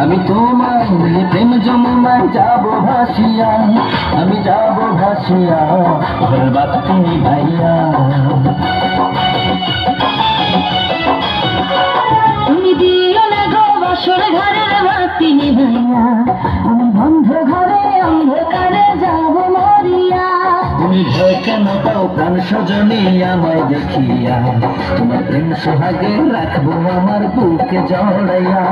আমি তোমার প্রেম যমুনায় যাব ভাসিয়া, আমি যাব ভাসিয়া ঘর বাতি নিভাইয়া। তুমি দিও না গো বাসর ঘরের বাতি নিভাইয়া, আমি বন্ধ ঘরে অন্ধকারে যাব মরিয়া। তুমি ভয় কেন পাও প্রাণ সজনী আমায় দেখিয়া, তোমার প্রেম সোহাগে রাখবো আমার বুকে জড়াইয়া।